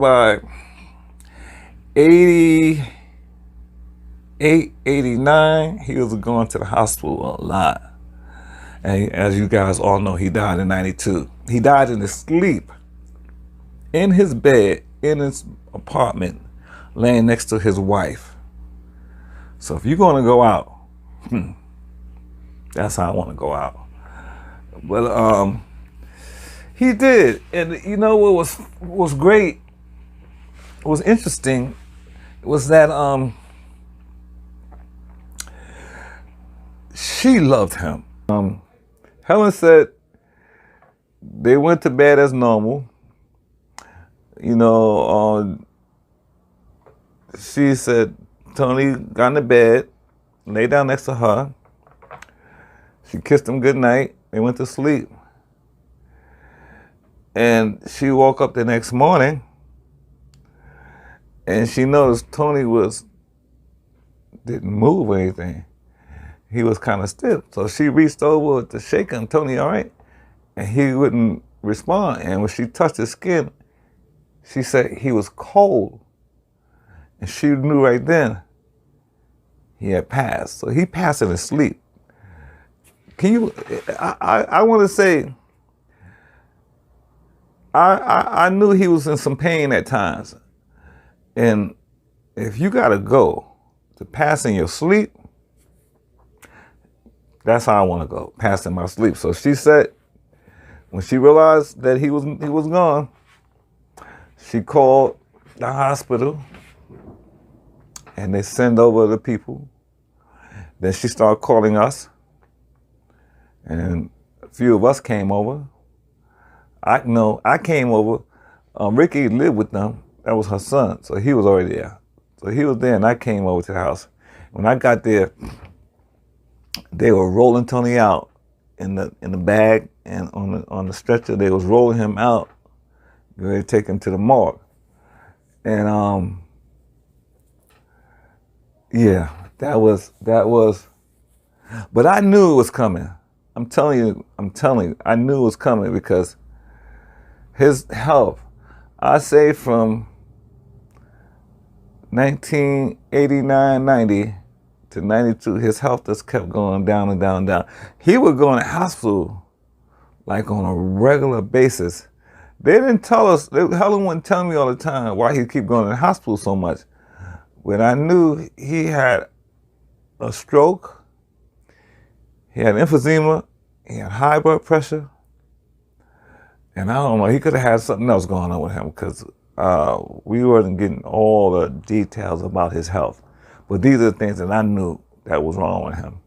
By 88, 89, he was going to the hospital a lot. And as you guys all know, he died in 92. He died in his sleep, in his bed, in his apartment, laying next to his wife. So if you're going to go out, that's how I want to go out. But he did. And you know what was great, what was interesting, was that she loved him. Helen said they went to bed as normal. You know, she said Tony got in the bed, lay down next to her. She kissed him goodnight. They went to sleep. And she woke up the next morning and she noticed Tony didn't move or anything. He was kind of stiff. So she reached over to shake him, Tony, all right? And he wouldn't respond. And when she touched his skin, she said he was cold. And she knew right then he had passed. So he passed in his sleep. I want to say, I knew he was in some pain at times. And if you got to go to pass in your sleep, that's how I want to go, pass in my sleep. So she said, when she realized that he was gone, she called the hospital and they send over the people. Then she started calling us, and a few of us came over. I came over. Ricky lived with them. That was her son, so he was already there. So he was there, and I came over to the house. When I got there, they were rolling Tony out in the bag, and on the stretcher. They was rolling him out. They take him to the morgue, and yeah, that was. But I knew it was coming. I'm telling you, I knew it was coming because his health, I say from 1989, 90 to 92, his health just kept going down and down and down. He would go in the hospital like on a regular basis. They didn't tell us, Helen wouldn't tell me all the time why he'd keep going to the hospital so much. When I knew he had a stroke, he had emphysema, he had high blood pressure, and I don't know, he could have had something else going on with him because we wasn't getting all the details about his health. But these are the things that I knew that was wrong with him.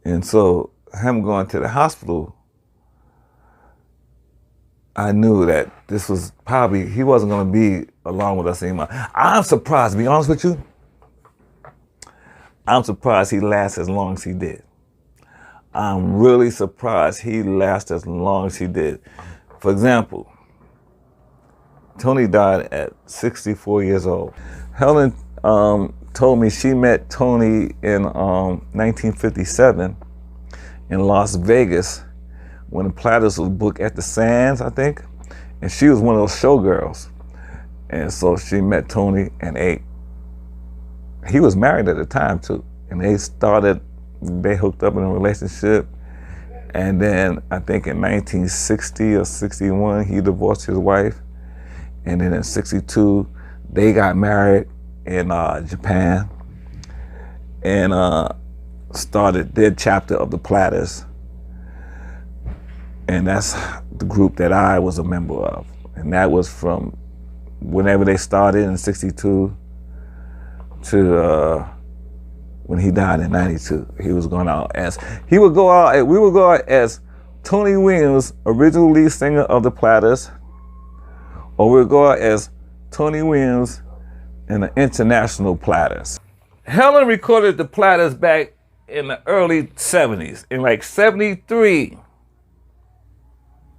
And so him going to the hospital, I knew that this was probably, he wasn't going to be along with us anymore. I'm surprised, to be honest with you, I'm surprised he lasted as long as he did. I'm really surprised he lasted as long as he did. For example, Tony died at 64 years old. Helen told me she met Tony in 1957 in Las Vegas when the Platters was booked at the Sands, I think. And she was one of those showgirls. And so she met Tony, and he was married at the time too. And they hooked up in a relationship. And then I think in 1960 or 61, he divorced his wife. And then in 62, they got married in Japan and started their chapter of the Platters. And that's the group that I was a member of. And that was from whenever they started in 62 to when he died in 92. He was going out as, we would go out as Tony Williams, original lead singer of the Platters, or we'd go out as Tony Williams and the International Platters. Helen recorded the Platters back in the early 70s, in like 73,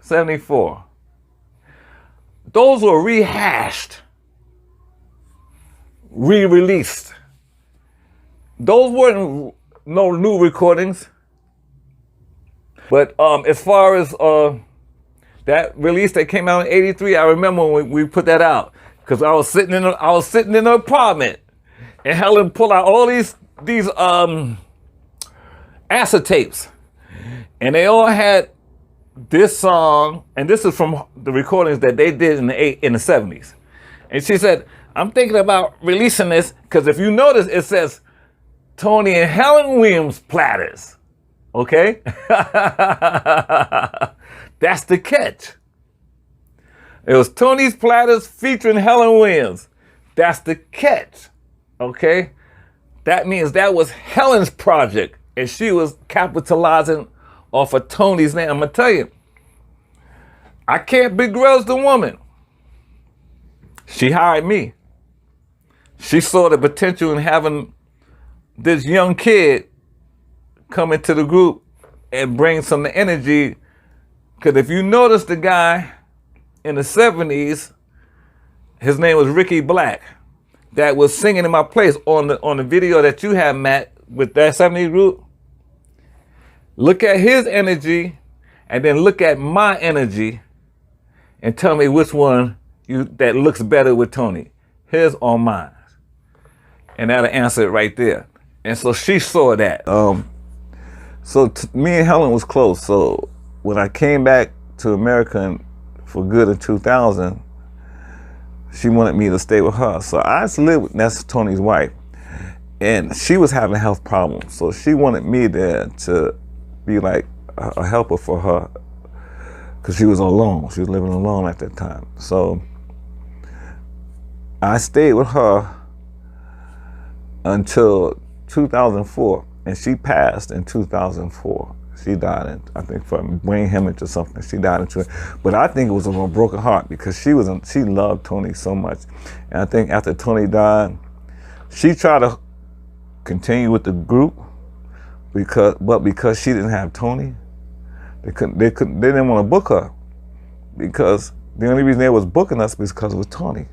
74. Those were rehashed, re-released. Those weren't no new recordings. But as far as That release that came out in '83, I remember when we put that out, because I was sitting in the apartment, and Helen pulled out all these acetapes, and they all had this song, and this is from the recordings that they did in the '70s. And she said, I'm thinking about releasing this, because if you notice, it says Tony and Helen Williams Platters. Okay? That's the catch. It was Tony's Platters featuring Helen Williams. That's the catch. Okay? That means that was Helen's project, and she was capitalizing off of Tony's name. I'm gonna tell you, I can't begrudge the woman. She hired me. She saw the potential in having this young kid come into the group and bring some energy. Because if you notice the guy in the '70s, his name was Ricky Black, that was singing in my place on the video that you have, Matt, with that '70s group. Look at his energy, and then look at my energy, and tell me which one that looks better with Tony, his or mine. And that'll answer it right there. And so she saw that. So me and Helen was close. So when I came back to America for good in 2000, she wanted me to stay with her. So I used to live with, that's Tony's wife, and she was having health problems. So she wanted me there to be like a helper for her, because she was alone. She was living alone at that time. So I stayed with her until 2004, and she passed in 2004. She died in, I think, from brain hemorrhage or something. She died in but I think it was a broken heart, because she loved Tony so much. And I think after Tony died, she tried to continue with the group, but because she didn't have Tony, they didn't want to book her, because the only reason they was booking us was because it was Tony.